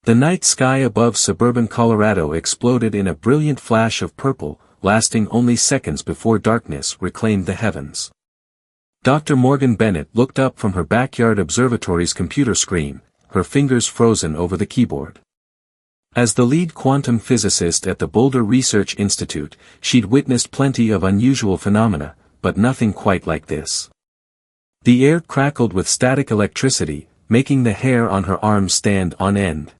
The night sky above suburban Colorado exploded in a brilliant flash of purple, lasting only seconds before darkness reclaimed the heavens. Dr. Morgan Bennett looked up from her backyard observatory's computer screen, her fingers frozen over the keyboard. As the lead quantum physicist at the Boulder Research Institute, she'd witnessed plenty of unusual phenomena, but nothing quite like this. The air crackled with static electricity, making the hair on her arms stand on end.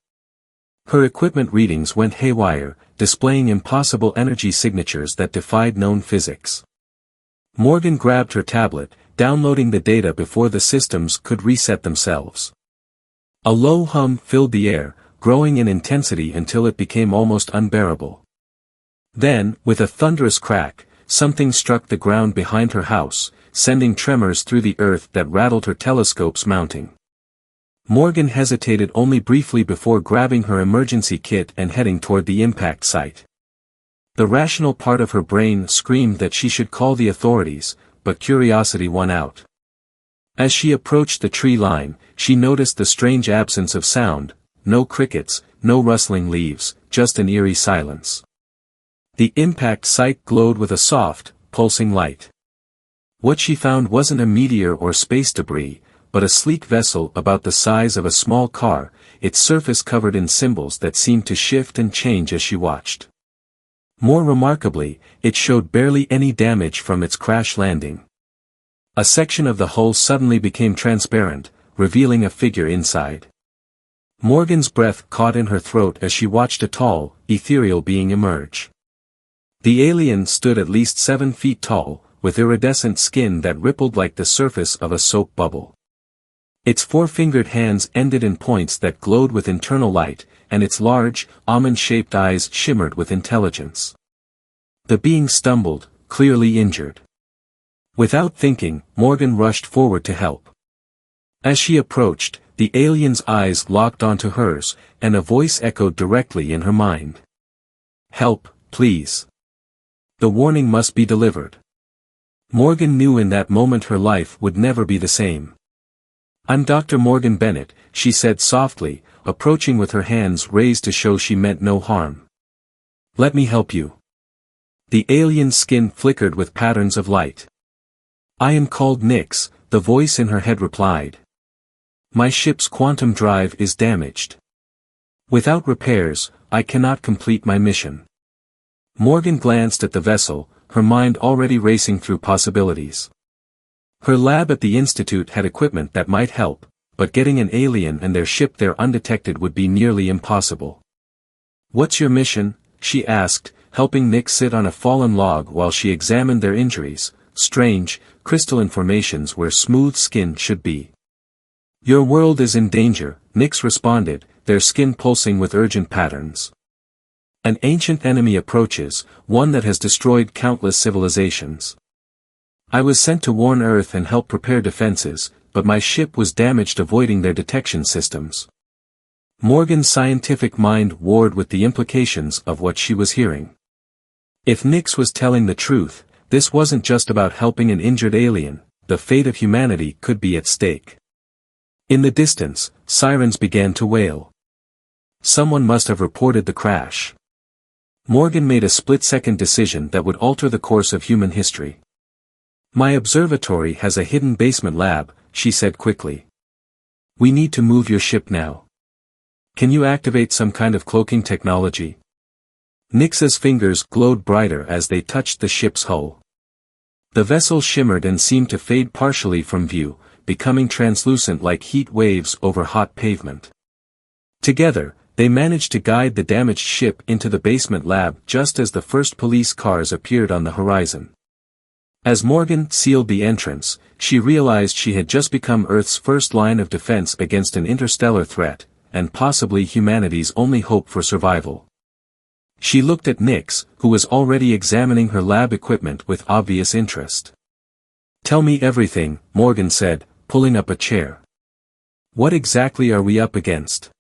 Her equipment readings went haywire, displaying impossible energy signatures that defied known physics. Morgan grabbed her tablet, downloading the data before the systems could reset themselves. A low hum filled the air, growing in intensity until it became almost unbearable. Then, with a thunderous crack, something struck the ground behind her house, sending tremors through the earth that rattled her telescope's mounting. Morgan hesitated only briefly before grabbing her emergency kit and heading toward the impact site. The rational part of her brain screamed that she should call the authorities, but curiosity won out. As she approached the tree line, she noticed the strange absence of sound, no crickets, no rustling leaves, just an eerie silence. The impact site glowed with a soft, pulsing light. What she found wasn't a meteor or space debris, but a sleek vessel about the size of a small car, its surface covered in symbols that seemed to shift and change as she watched. More remarkably, it showed barely any damage from its crash landing. A section of the hull suddenly became transparent, revealing a figure inside. Morgan's breath caught in her throat as she watched a tall, ethereal being emerge. The alien stood at least 7 feet tall, with iridescent skin that rippled like the surface of a soap bubble. Its 4-fingered hands ended in points that glowed with internal light, and its large, almond-shaped eyes shimmered with intelligence. The being stumbled, clearly injured. Without thinking, Morgan rushed forward to help. As she approached, the alien's eyes locked onto hers, and a voice echoed directly in her mind. "Help, please. The warning must be delivered." Morgan knew in that moment her life would never be the same. "I'm Dr. Morgan Bennett," she said softly, approaching with her hands raised to show she meant no harm. "Let me help you." The alien's skin flickered with patterns of light. "I am called Nix," the voice in her head replied. "My ship's quantum drive is damaged. Without repairs, I cannot complete my mission." Morgan glanced at the vessel, her mind already racing through possibilities. Her lab at the institute had equipment that might help, but getting an alien and their ship there undetected would be nearly impossible. "What's your mission?" she asked, helping Nick sit on a fallen log while she examined their injuries, strange, crystalline formations where smooth skin should be. "Your world is in danger," Nix responded, their skin pulsing with urgent patterns. "An ancient enemy approaches, one that has destroyed countless civilizations. I was sent to warn Earth and help prepare defenses, but my ship was damaged avoiding their detection systems." Morgan's scientific mind warred with the implications of what she was hearing. If Nix was telling the truth, this wasn't just about helping an injured alien, the fate of humanity could be at stake. In the distance, sirens began to wail. Someone must have reported the crash. Morgan made a split-second decision that would alter the course of human history. "My observatory has a hidden basement lab," she said quickly. "We need to move your ship now. Can you activate some kind of cloaking technology?" Nix's fingers glowed brighter as they touched the ship's hull. The vessel shimmered and seemed to fade partially from view, becoming translucent like heat waves over hot pavement. Together, they managed to guide the damaged ship into the basement lab just as the first police cars appeared on the horizon. As Morgan sealed the entrance, she realized she had just become Earth's first line of defense against an interstellar threat, and possibly humanity's only hope for survival. She looked at Nix, who was already examining her lab equipment with obvious interest. "Tell me everything," Morgan said, pulling up a chair. "What exactly are we up against?"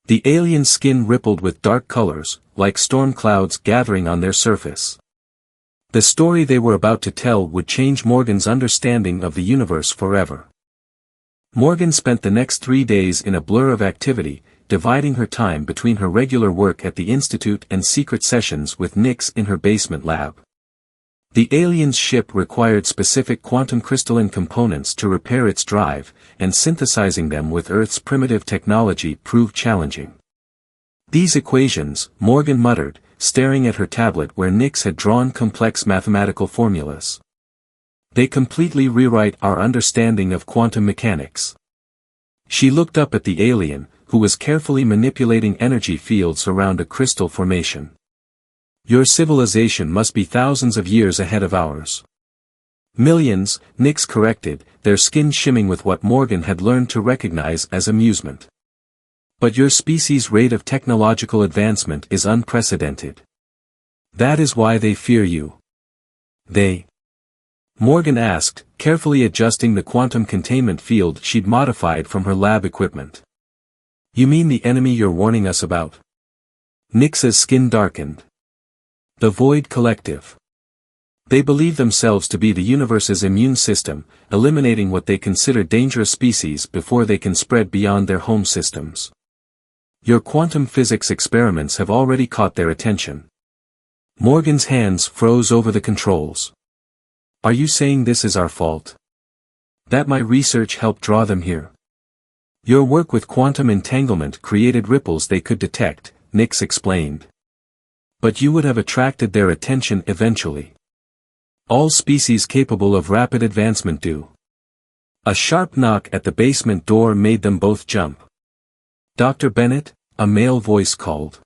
The alien skin rippled with dark colors, like storm clouds gathering on their surface. The story they were about to tell would change Morgan's understanding of the universe forever. Morgan spent the next 3 days in a blur of activity, dividing her time between her regular work at the Institute and secret sessions with Nix in her basement lab. The alien's ship required specific quantum crystalline components to repair its drive, and synthesizing them with Earth's primitive technology proved challenging. These equations, Morgan muttered, staring at her tablet where Nix had drawn complex mathematical formulas. They completely rewrite our understanding of quantum mechanics. She looked up at the alien, who was carefully manipulating energy fields around a crystal formation. Your civilization must be thousands of years ahead of ours. Millions, Nix corrected, their skin shimming with what Morgan had learned to recognize as amusement. But your species' rate of technological advancement is unprecedented. That is why they fear you. They? Morgan asked, carefully adjusting the quantum containment field she'd modified from her lab equipment. You mean the enemy you're warning us about? Nix's skin darkened. The Void Collective. They believe themselves to be the universe's immune system, eliminating what they consider dangerous species before they can spread beyond their home systems. Your quantum physics experiments have already caught their attention. Morgan's hands froze over the controls. Are you saying this is our fault? That my research helped draw them here? Your work with quantum entanglement created ripples they could detect, Nix explained. But you would have attracted their attention eventually. All species capable of rapid advancement do. A sharp knock at the basement door made them both jump. Dr. Bennett, a male voice called.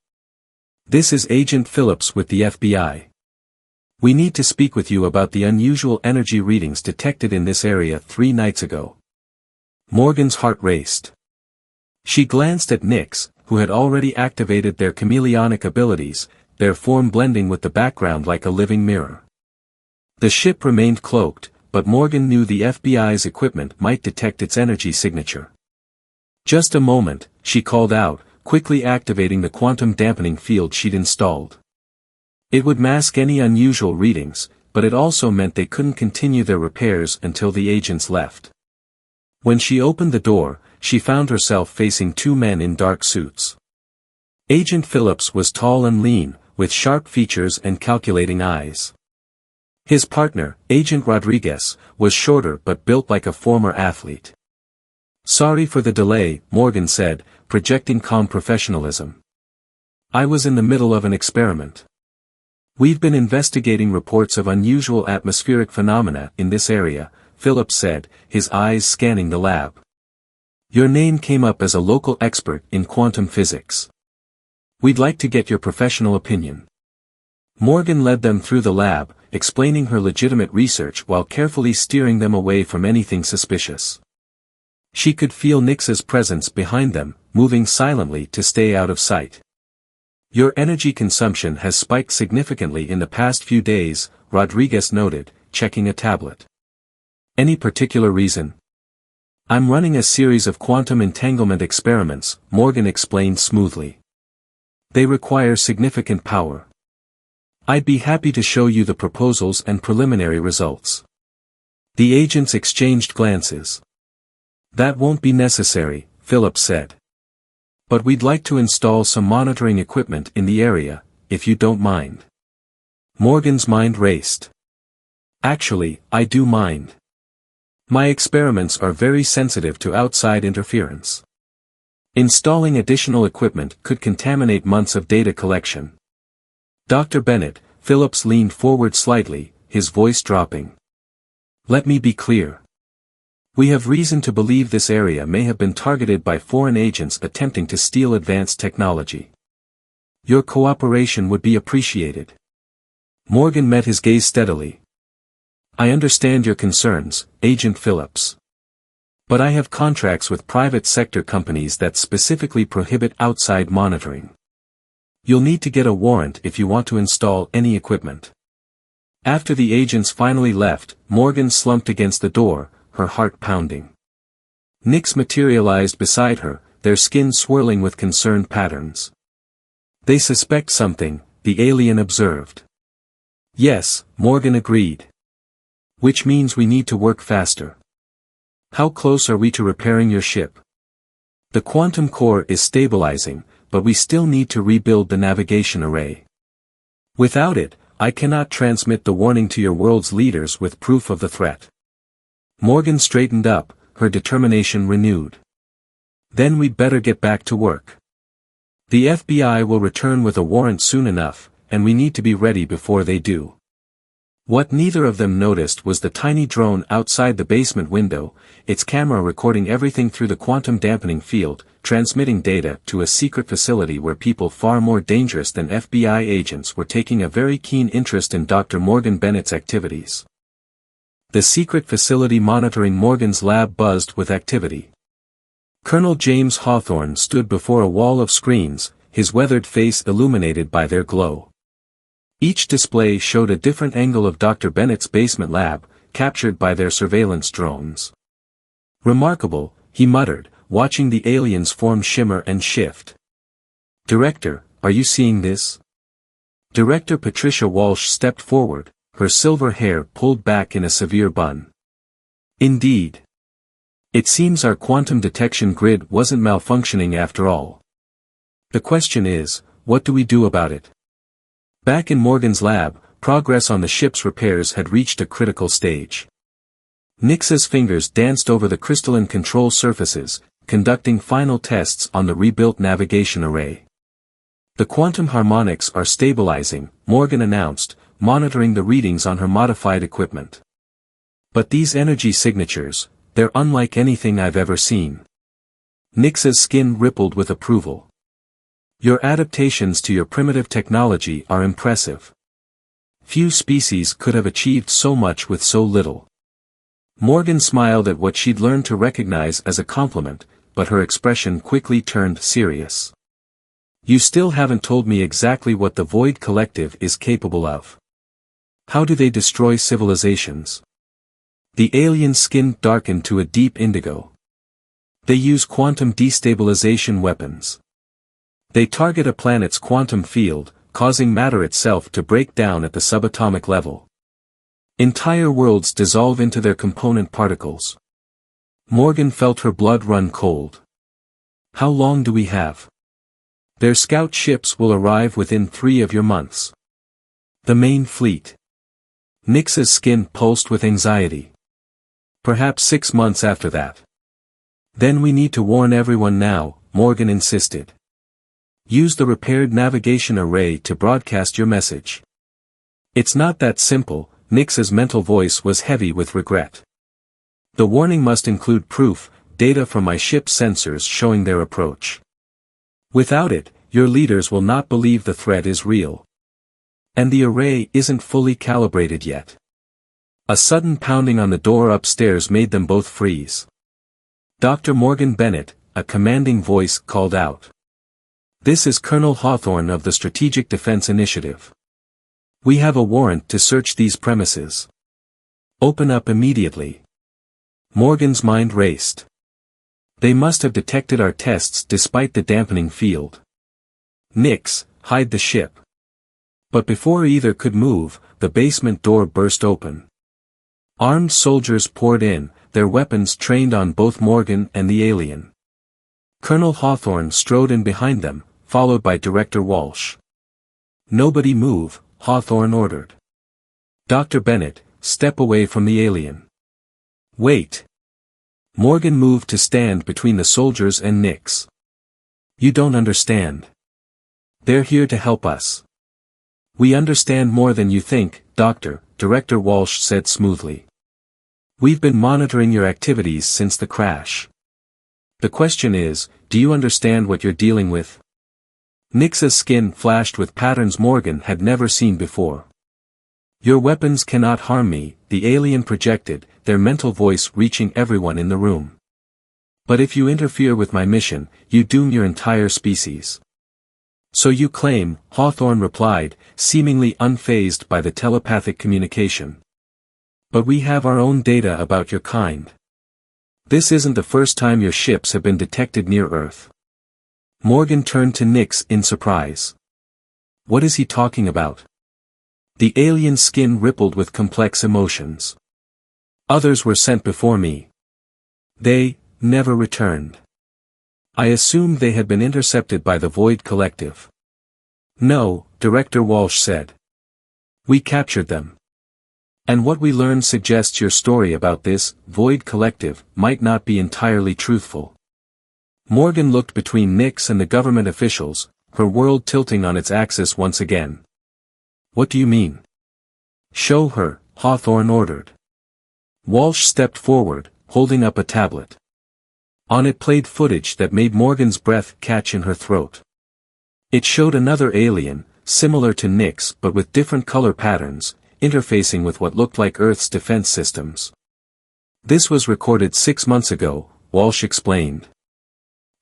This is Agent Phillips with the FBI. We need to speak with you about the unusual energy readings detected in this area 3 nights ago. Morgan's heart raced. She glanced at Nix, who had already activated their chameleonic abilities, their form blending with the background like a living mirror. The ship remained cloaked, but Morgan knew the FBI's equipment might detect its energy signature. Just a moment, she called out, quickly activating the quantum dampening field she'd installed. It would mask any unusual readings, but it also meant they couldn't continue their repairs until the agents left. When she opened the door, she found herself facing 2 men in dark suits. Agent Phillips was tall and lean, with sharp features and calculating eyes. His partner, Agent Rodriguez, was shorter but built like a former athlete. Sorry for the delay, Morgan said, projecting calm professionalism. I was in the middle of an experiment. We've been investigating reports of unusual atmospheric phenomena in this area, Phillips said, his eyes scanning the lab. Your name came up as a local expert in quantum physics. We'd like to get your professional opinion. Morgan led them through the lab, explaining her legitimate research while carefully steering them away from anything suspicious. She could feel Nix's presence behind them, moving silently to stay out of sight. Your energy consumption has spiked significantly in the past few days, Rodriguez noted, checking a tablet. Any particular reason? I'm running a series of quantum entanglement experiments, Morgan explained smoothly. They require significant power. I'd be happy to show you the proposals and preliminary results. The agents exchanged glances. That won't be necessary, Phillips said. But we'd like to install some monitoring equipment in the area, if you don't mind. Morgan's mind raced. Actually, I do mind. My experiments are very sensitive to outside interference. Installing additional equipment could contaminate months of data collection. Dr. Bennett, Phillips leaned forward slightly, his voice dropping. Let me be clear. We have reason to believe this area may have been targeted by foreign agents attempting to steal advanced technology. Your cooperation would be appreciated. Morgan met his gaze steadily. I understand your concerns, Agent Phillips. But I have contracts with private sector companies that specifically prohibit outside monitoring. You'll need to get a warrant if you want to install any equipment. After the agents finally left, Morgan slumped against the door, her heart pounding. Nix materialized beside her, their skin swirling with concerned patterns. They suspect something, the alien observed. Yes, Morgan agreed. Which means we need to work faster. How close are we to repairing your ship? The quantum core is stabilizing, but we still need to rebuild the navigation array. Without it, I cannot transmit the warning to your world's leaders with proof of the threat. Morgan straightened up, her determination renewed. Then we'd better get back to work. The FBI will return with a warrant soon enough, and we need to be ready before they do. What neither of them noticed was the tiny drone outside the basement window, its camera recording everything through the quantum dampening field, transmitting data to a secret facility where people far more dangerous than FBI agents were taking a very keen interest in Dr. Morgan Bennett's activities. The secret facility monitoring Morgan's lab buzzed with activity. Colonel James Hawthorne stood before a wall of screens, his weathered face illuminated by their glow. Each display showed a different angle of Dr. Bennett's basement lab, captured by their surveillance drones. Remarkable, he muttered, watching the aliens' form shimmer and shift. Director, are you seeing this? Director Patricia Walsh stepped forward, her silver hair pulled back in a severe bun. Indeed. It seems our quantum detection grid wasn't malfunctioning after all. The question is, what do we do about it? Back in Morgan's lab, progress on the ship's repairs had reached a critical stage. Nix's fingers danced over the crystalline control surfaces, conducting final tests on the rebuilt navigation array. The quantum harmonics are stabilizing, Morgan announced, monitoring the readings on her modified equipment. But these energy signatures, they're unlike anything I've ever seen. Nix's skin rippled with approval. Your adaptations to your primitive technology are impressive. Few species could have achieved so much with so little. Morgan smiled at what she'd learned to recognize as a compliment, but her expression quickly turned serious. You still haven't told me exactly what the Void Collective is capable of. How do they destroy civilizations? The alien's skin darkened to a deep indigo. They use quantum destabilization weapons. They target a planet's quantum field, causing matter itself to break down at the subatomic level. Entire worlds dissolve into their component particles. Morgan felt her blood run cold. How long do we have? Their scout ships will arrive within 3 of your months. The main fleet. Nix's skin pulsed with anxiety. Perhaps 6 months after that. Then we need to warn everyone now, Morgan insisted. Use the repaired navigation array to broadcast your message. It's not that simple, Nix's mental voice was heavy with regret. The warning must include proof, data from my ship's sensors showing their approach. Without it, your leaders will not believe the threat is real. And the array isn't fully calibrated yet. A sudden pounding on the door upstairs made them both freeze. Dr. Morgan Bennett, a commanding voice, called out. This is Colonel Hawthorne of the Strategic Defense Initiative. We have a warrant to search these premises. Open up immediately. Morgan's mind raced. They must have detected our tests despite the dampening field. Nix, hide the ship. But before either could move, the basement door burst open. Armed soldiers poured in, their weapons trained on both Morgan and the alien. Colonel Hawthorne strode in behind them, followed by Director Walsh. Nobody move, Hawthorne ordered. Dr. Bennett, step away from the alien. Wait. Morgan moved to stand between the soldiers and Nix. You don't understand. They're here to help us. We understand more than you think, Doctor, Director Walsh said smoothly. We've been monitoring your activities since the crash. The question is, do you understand what you're dealing with? Nix's skin flashed with patterns Morgan had never seen before. Your weapons cannot harm me, the alien projected, their mental voice reaching everyone in the room. But if you interfere with my mission, you doom your entire species. So you claim, Hawthorne replied, seemingly unfazed by the telepathic communication. But we have our own data about your kind. This isn't the first time your ships have been detected near Earth. Morgan turned to Nix in surprise. What is he talking about? The alien's skin rippled with complex emotions. Others were sent before me. They never returned. I assumed they had been intercepted by the Void Collective. No, Director Walsh said. We captured them. And what we learned suggests your story about this Void Collective might not be entirely truthful. Morgan looked between Nix and the government officials, her world tilting on its axis once again. What do you mean? Show her, Hawthorne ordered. Walsh stepped forward, holding up a tablet. On it played footage that made Morgan's breath catch in her throat. It showed another alien, similar to Nix but with different color patterns, interfacing with what looked like Earth's defense systems. This was recorded 6 months ago, Walsh explained.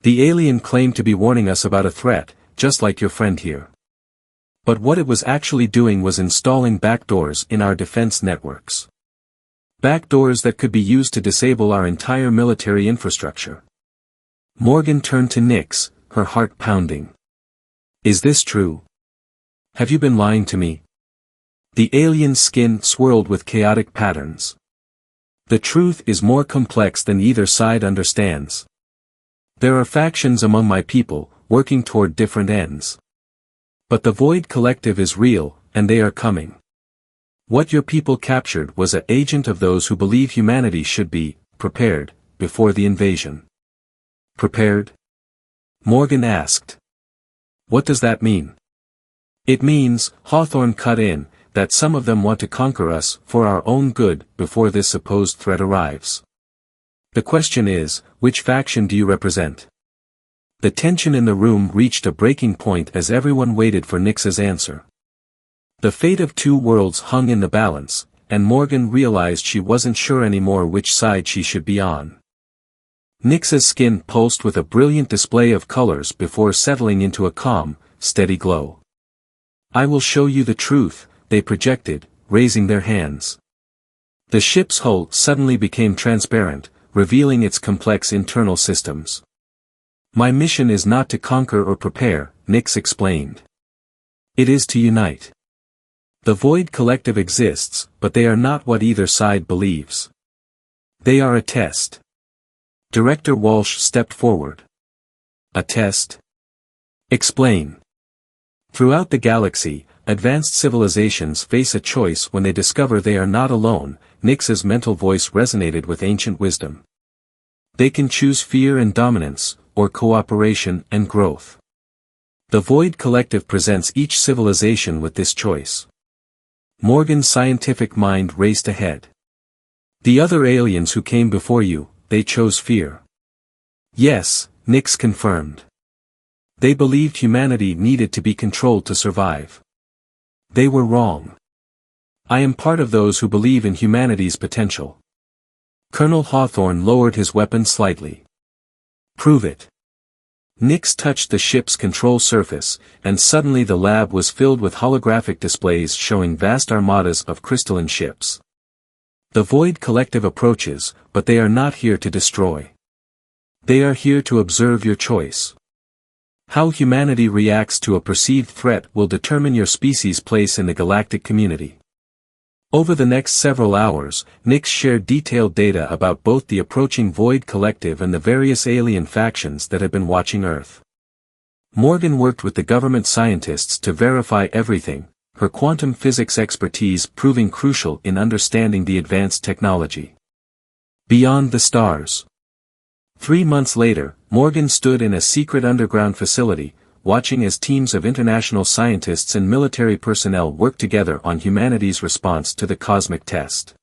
The alien claimed to be warning us about a threat, just like your friend here. But what it was actually doing was installing backdoors in our defense networks. Backdoors that could be used to disable our entire military infrastructure. Morgan turned to Nix, her heart pounding. Is this true? Have you been lying to me? The alien's skin swirled with chaotic patterns. The truth is more complex than either side understands. There are factions among my people, working toward different ends. But the Void Collective is real, and they are coming. What your people captured was an agent of those who believe humanity should be prepared before the invasion. Prepared? Morgan asked. What does that mean? It means, Hawthorne cut in, that some of them want to conquer us for our own good before this supposed threat arrives. The question is, which faction do you represent? The tension in the room reached a breaking point as everyone waited for Nix's answer. The fate of two worlds hung in the balance, and Morgan realized she wasn't sure anymore which side she should be on. Nix's skin pulsed with a brilliant display of colors before settling into a calm, steady glow. I will show you the truth, they projected, raising their hands. The ship's hull suddenly became transparent, revealing its complex internal systems. My mission is not to conquer or prepare, Nix explained. It is to unite. The Void Collective exists, but they are not what either side believes. They are a test. Director Walsh stepped forward. A test? Explain. Throughout the galaxy, advanced civilizations face a choice when they discover they are not alone. Nix's mental voice resonated with ancient wisdom. They can choose fear and dominance, or cooperation and growth. The Void Collective presents each civilization with this choice. Morgan's scientific mind raced ahead. The other aliens who came before you, they chose fear. Yes, Nix confirmed. They believed humanity needed to be controlled to survive. They were wrong. I am part of those who believe in humanity's potential. Colonel Hawthorne lowered his weapon slightly. Prove it. Nix touched the ship's control surface, and suddenly the lab was filled with holographic displays showing vast armadas of crystalline ships. The Void Collective approaches, but they are not here to destroy. They are here to observe your choice. How humanity reacts to a perceived threat will determine your species' place in the galactic community. Over the next several hours, Nix shared detailed data about both the approaching Void Collective and the various alien factions that had been watching Earth. Morgan worked with the government scientists to verify everything, her quantum physics expertise proving crucial in understanding the advanced technology. Beyond the stars. 3 months later, Morgan stood in a secret underground facility, watching as teams of international scientists and military personnel worked together on humanity's response to the cosmic test.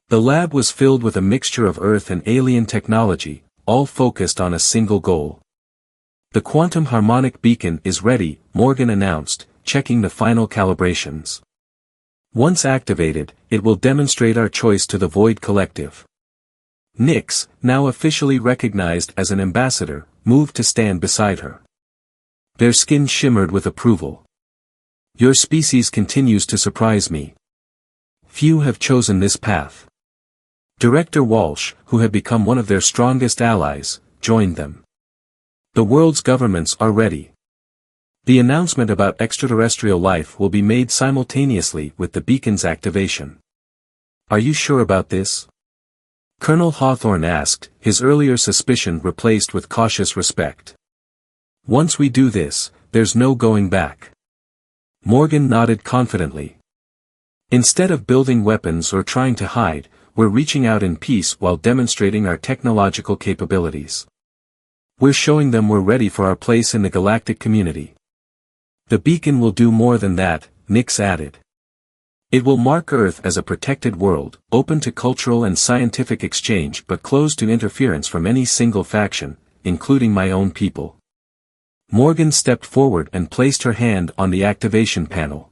The lab was filled with a mixture of Earth and alien technology, all focused on a single goal. The quantum harmonic beacon is ready, Morgan announced, checking the final calibrations. Once activated, it will demonstrate our choice to the Void Collective. Nix, now officially recognized as an ambassador, moved to stand beside her. Their skin shimmered with approval. Your species continues to surprise me. Few have chosen this path. Director Walsh, who had become one of their strongest allies, joined them. The world's governments are ready. The announcement about extraterrestrial life will be made simultaneously with the beacon's activation. Are you sure about this? Colonel Hawthorne asked, his earlier suspicion replaced with cautious respect. Once we do this, there's no going back. Morgan nodded confidently. Instead of building weapons or trying to hide, we're reaching out in peace while demonstrating our technological capabilities. We're showing them we're ready for our place in the galactic community. The beacon will do more than that, Nix added. It will mark Earth as a protected world, open to cultural and scientific exchange but closed to interference from any single faction, including my own people. Morgan stepped forward and placed her hand on the activation panel.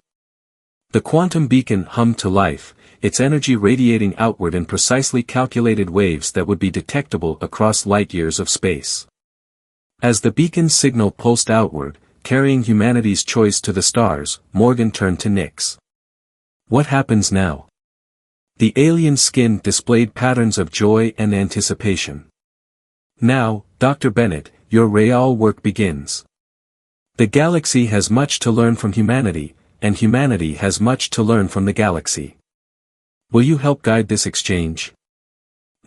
The quantum beacon hummed to life, its energy radiating outward in precisely calculated waves that would be detectable across light-years of space. As the beacon's signal pulsed outward, carrying humanity's choice to the stars, Morgan turned to Nix. What happens now? The alien skin displayed patterns of joy and anticipation. Now, Dr. Bennett, your real work begins. The galaxy has much to learn from humanity, and humanity has much to learn from the galaxy. Will you help guide this exchange?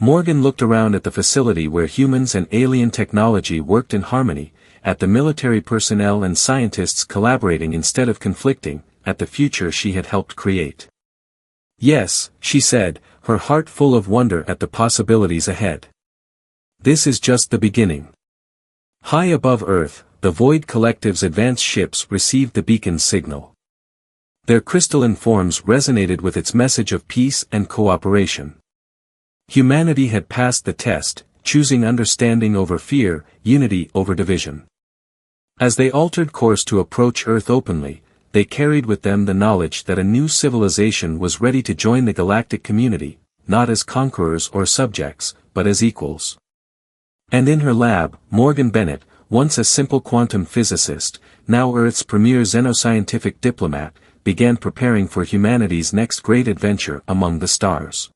Morgan looked around at the facility where humans and alien technology worked in harmony, at the military personnel and scientists collaborating instead of conflicting, at the future she had helped create. Yes, she said, her heart full of wonder at the possibilities ahead. This is just the beginning. High above Earth, the Void Collective's advanced ships received the beacon's signal. Their crystalline forms resonated with its message of peace and cooperation. Humanity had passed the test, choosing understanding over fear, unity over division. As they altered course to approach Earth openly, they carried with them the knowledge that a new civilization was ready to join the galactic community, not as conquerors or subjects, but as equals. And in her lab, Morgan Bennett, once a simple quantum physicist, now Earth's premier xenoscientific diplomat, began preparing for humanity's next great adventure among the stars.